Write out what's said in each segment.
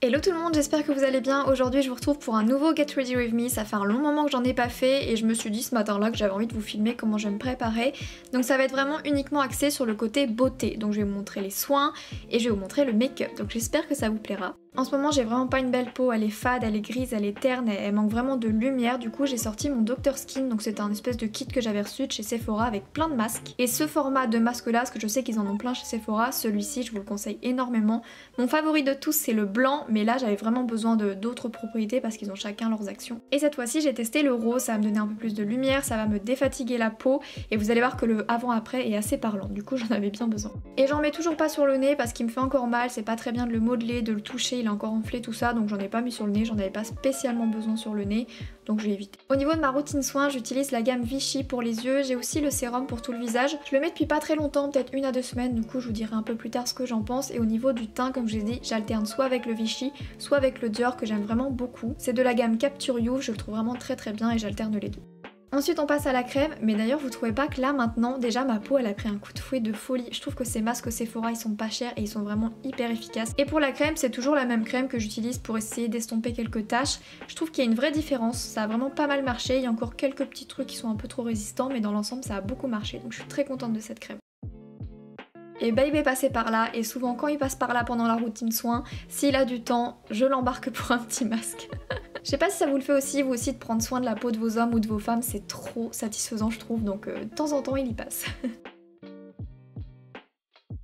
Hello tout le monde, j'espère que vous allez bien. Aujourd'hui je vous retrouve pour un nouveau Get Ready With Me. Ça fait un long moment que j'en ai pas fait et je me suis dit ce matin là que j'avais envie de vous filmer comment je vais me préparer. Donc ça va être vraiment uniquement axé sur le côté beauté. Donc je vais vous montrer les soins et je vais vous montrer le make-up. Donc j'espère que ça vous plaira. En ce moment j'ai vraiment pas une belle peau, elle est fade, elle est grise, elle est terne, elle manque vraiment de lumière. Du coup j'ai sorti mon Dr Skin, donc c'est un espèce de kit que j'avais reçu de chez Sephora avec plein de masques. Et ce format de masque là, parce que je sais qu'ils en ont plein chez Sephora, celui-ci je vous le conseille énormément. Mon favori de tous c'est le blanc, mais là j'avais vraiment besoin d'autres propriétés parce qu'ils ont chacun leurs actions. Et cette fois-ci j'ai testé le rose, ça va me donner un peu plus de lumière, ça va me défatiguer la peau et vous allez voir que le avant-après est assez parlant, du coup j'en avais bien besoin. Et j'en mets toujours pas sur le nez parce qu'il me fait encore mal, c'est pas très bien de le modeler, de le toucher, il est encore enflé tout ça, donc j'en ai pas mis sur le nez, j'en avais pas spécialement besoin sur le nez, donc je l'ai évité. Au niveau de ma routine soin, j'utilise la gamme Vichy pour les yeux, j'ai aussi le sérum pour tout le visage. Je le mets depuis pas très longtemps, peut-être 1 à 2 semaines, du coup je vous dirai un peu plus tard ce que j'en pense. Et au niveau du teint, comme je l'ai dit, j'alterne soit avec le Vichy, soit avec le Dior que j'aime vraiment beaucoup. C'est de la gamme Capture You, je le trouve vraiment très bien et j'alterne les deux. Ensuite on passe à la crème, mais d'ailleurs vous trouvez pas que là maintenant, déjà ma peau elle a pris un coup de fouet de folie. Je trouve que ces masques Sephora ils sont pas chers et ils sont vraiment hyper efficaces. Et pour la crème, c'est toujours la même crème que j'utilise pour essayer d'estomper quelques taches. Je trouve qu'il y a une vraie différence, ça a vraiment pas mal marché. Il y a encore quelques petits trucs qui sont un peu trop résistants, mais dans l'ensemble ça a beaucoup marché, donc je suis très contente de cette crème. Et Babe est passé par là, et souvent quand il passe par là pendant la routine soin, s'il a du temps, je l'embarque pour un petit masque. Je sais pas si ça vous le fait aussi, vous aussi, de prendre soin de la peau de vos hommes ou de vos femmes, c'est trop satisfaisant je trouve, donc de temps en temps il y passe.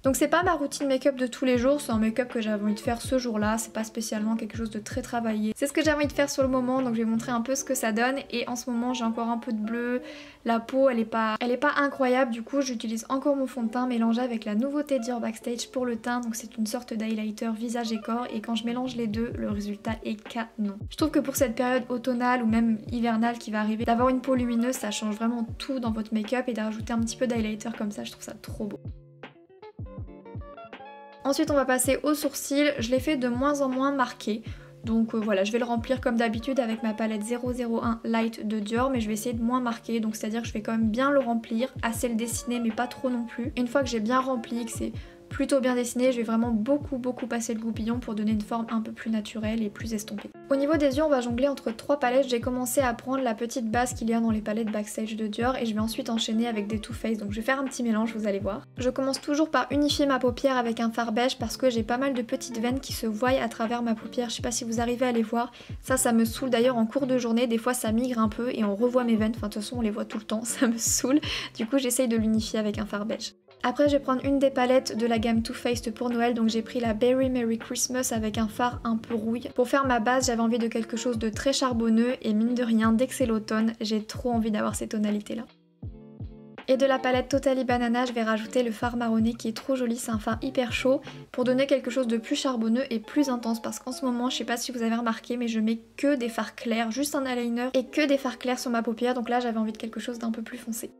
Donc c'est pas ma routine make-up de tous les jours, c'est un make-up que j'avais envie de faire ce jour-là, c'est pas spécialement quelque chose de très travaillé. C'est ce que j'ai envie de faire sur le moment, donc je vais vous montrer un peu ce que ça donne. Et en ce moment j'ai encore un peu de bleu, la peau elle est pas incroyable, du coup j'utilise encore mon fond de teint mélangé avec la nouveauté Dior Backstage pour le teint, donc c'est une sorte d'highlighter visage et corps, et quand je mélange les deux, le résultat est canon. Je trouve que pour cette période automnale ou même hivernale qui va arriver, d'avoir une peau lumineuse ça change vraiment tout dans votre make-up, et d'ajouter un petit peu d'highlighter comme ça, je trouve ça trop beau. Ensuite on va passer aux sourcils, je les fais de moins en moins marqués. Donc voilà, je vais le remplir comme d'habitude avec ma palette 001 Light de Dior, mais je vais essayer de moins marquer, donc c'est à dire que je vais quand même bien le remplir, assez le dessiner mais pas trop non plus. Une fois que j'ai bien rempli, que c'est plutôt bien dessiné, je vais vraiment beaucoup passer le goupillon pour donner une forme un peu plus naturelle et plus estompée. Au niveau des yeux, on va jongler entre 3 palettes. J'ai commencé à prendre la petite base qu'il y a dans les palettes Backstage de Dior et je vais ensuite enchaîner avec des Too Faced, donc je vais faire un petit mélange, vous allez voir. Je commence toujours par unifier ma paupière avec un fard beige parce que j'ai pas mal de petites veines qui se voient à travers ma paupière. Je sais pas si vous arrivez à les voir, ça me saoule d'ailleurs en cours de journée, des fois ça migre un peu et on revoit mes veines, enfin de toute façon on les voit tout le temps, ça me saoule. Du coup j'essaye de l'unifier avec un fard beige. Après je vais prendre une des palettes de la gamme Too Faced pour Noël, donc j'ai pris la Berry Merry Christmas avec un fard un peu rouille. Pour faire ma base j'avais envie de quelque chose de très charbonneux et mine de rien dès que c'est l'automne j'ai trop envie d'avoir ces tonalités là. Et de la palette Totally Banana je vais rajouter le fard marronné qui est trop joli, c'est un fard hyper chaud pour donner quelque chose de plus charbonneux et plus intense, parce qu'en ce moment je sais pas si vous avez remarqué mais je mets que des fards clairs, juste un eyeliner et que des fards clairs sur ma paupière, donc là j'avais envie de quelque chose d'un peu plus foncé.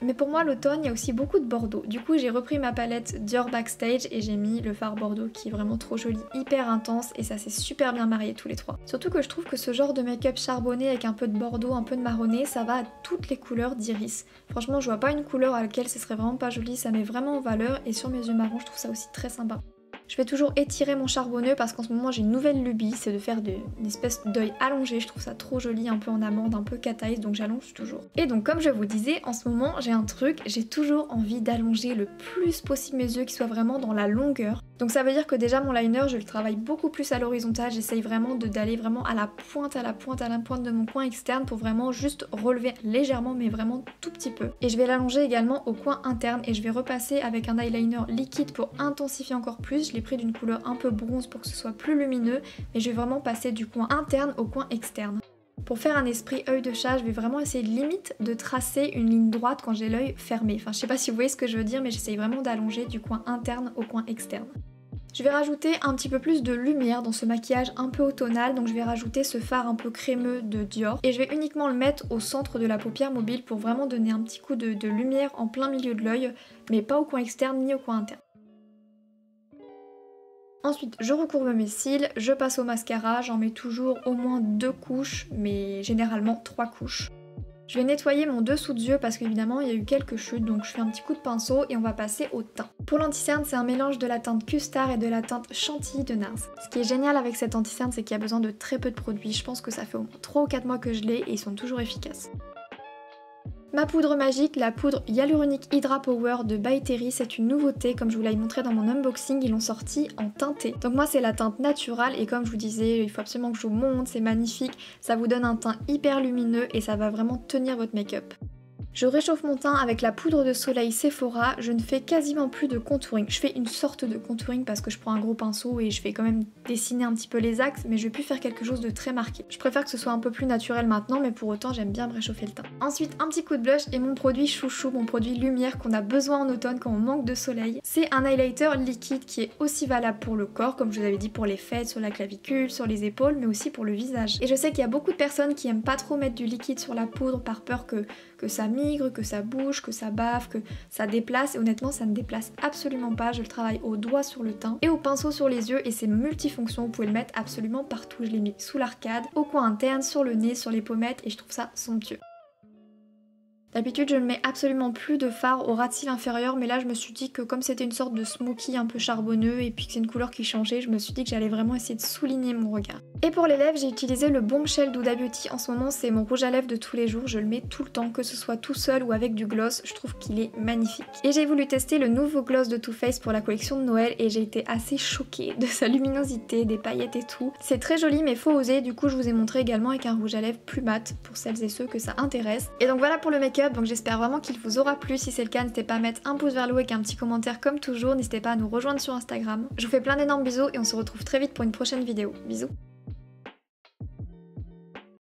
Mais pour moi l'automne il y a aussi beaucoup de bordeaux, du coup j'ai repris ma palette Dior Backstage et j'ai mis le fard bordeaux qui est vraiment trop joli, hyper intense, et ça s'est super bien marié tous les trois. Surtout que je trouve que ce genre de make-up charbonné avec un peu de bordeaux, un peu de marronné, ça va à toutes les couleurs d'iris. Franchement je vois pas une couleur à laquelle ce serait vraiment pas joli, ça met vraiment en valeur, et sur mes yeux marrons je trouve ça aussi très sympa. Je vais toujours étirer mon charbonneux parce qu'en ce moment j'ai une nouvelle lubie, c'est de faire une espèce d'œil allongé, je trouve ça trop joli, un peu en amande, un peu cat eyes, donc j'allonge toujours. Et donc comme je vous disais, en ce moment j'ai un truc, j'ai toujours envie d'allonger le plus possible mes yeux, qui soient vraiment dans la longueur. Donc ça veut dire que déjà mon liner je le travaille beaucoup plus à l'horizontale, j'essaye vraiment d'aller vraiment à la pointe de mon coin externe pour vraiment juste relever légèrement mais vraiment tout petit peu. Et je vais l'allonger également au coin interne et je vais repasser avec un eyeliner liquide pour intensifier encore plus. Je l'ai pris d'une couleur un peu bronze pour que ce soit plus lumineux, mais je vais vraiment passer du coin interne au coin externe. Pour faire un esprit œil de chat, je vais vraiment essayer limite de tracer une ligne droite quand j'ai l'œil fermé. Enfin je sais pas si vous voyez ce que je veux dire, mais j'essaye vraiment d'allonger du coin interne au coin externe. Je vais rajouter un petit peu plus de lumière dans ce maquillage un peu automnal, donc je vais rajouter ce fard un peu crémeux de Dior et je vais uniquement le mettre au centre de la paupière mobile pour vraiment donner un petit coup de lumière en plein milieu de l'œil, mais pas au coin externe ni au coin interne. Ensuite, je recourbe mes cils, je passe au mascara, j'en mets toujours au moins 2 couches, mais généralement 3 couches. Je vais nettoyer mon dessous de yeux parce qu'évidemment il y a eu quelques chutes, donc je fais un petit coup de pinceau et on va passer au teint. Pour l'anti-cerne, c'est un mélange de la teinte Custard et de la teinte Chantilly de NARS. Ce qui est génial avec cet anti-cerne, c'est qu'il y a besoin de très peu de produits. Je pense que ça fait au moins 3 ou 4 mois que je l'ai et ils sont toujours efficaces. Ma poudre magique, la poudre Hyaluronic Hydra Power de By Terry, c'est une nouveauté, comme je vous l'avais montré dans mon unboxing, ils l'ont sorti en teinté. Donc moi c'est la teinte naturelle et comme je vous disais, il faut absolument que je vous montre, c'est magnifique, ça vous donne un teint hyper lumineux et ça va vraiment tenir votre make-up. Je réchauffe mon teint avec la poudre de soleil Sephora, je ne fais quasiment plus de contouring. Je fais une sorte de contouring parce que je prends un gros pinceau et je fais quand même dessiner un petit peu les axes, mais je vais plus faire quelque chose de très marqué. Je préfère que ce soit un peu plus naturel maintenant, mais pour autant j'aime bien me réchauffer le teint. Ensuite un petit coup de blush et mon produit chouchou, mon produit lumière qu'on a besoin en automne quand on manque de soleil. C'est un highlighter liquide qui est aussi valable pour le corps, comme je vous avais dit pour les fêtes, sur la clavicule, sur les épaules, mais aussi pour le visage. Et je sais qu'il y a beaucoup de personnes qui aiment pas trop mettre du liquide sur la poudre par peur que ça migre, que ça bouge, que ça baffe, que ça déplace, et honnêtement ça ne déplace absolument pas. Je le travaille au doigt sur le teint et au pinceau sur les yeux et c'est multifonction, vous pouvez le mettre absolument partout. Je l'ai mis sous l'arcade, au coin interne, sur le nez, sur les pommettes et je trouve ça somptueux. D'habitude je ne mets absolument plus de fard au ras de cils inférieur, mais là je me suis dit que comme c'était une sorte de smoky un peu charbonneux et puis que c'est une couleur qui changeait, je me suis dit que j'allais vraiment essayer de souligner mon regard. Et pour les lèvres, j'ai utilisé le Bombshell d'Huda Beauty. En ce moment c'est mon rouge à lèvres de tous les jours, je le mets tout le temps, que ce soit tout seul ou avec du gloss, je trouve qu'il est magnifique. Et j'ai voulu tester le nouveau gloss de Too Faced pour la collection de Noël et j'ai été assez choquée de sa luminosité, des paillettes et tout. C'est très joli mais faut oser, du coup je vous ai montré également avec un rouge à lèvres plus mat pour celles et ceux que ça intéresse. Et donc voilà pour le make-up. Donc j'espère vraiment qu'il vous aura plu. Si c'est le cas, n'hésitez pas à mettre un pouce vers le haut avec un petit commentaire comme toujours. N'hésitez pas à nous rejoindre sur Instagram. Je vous fais plein d'énormes bisous et on se retrouve très vite pour une prochaine vidéo. Bisous.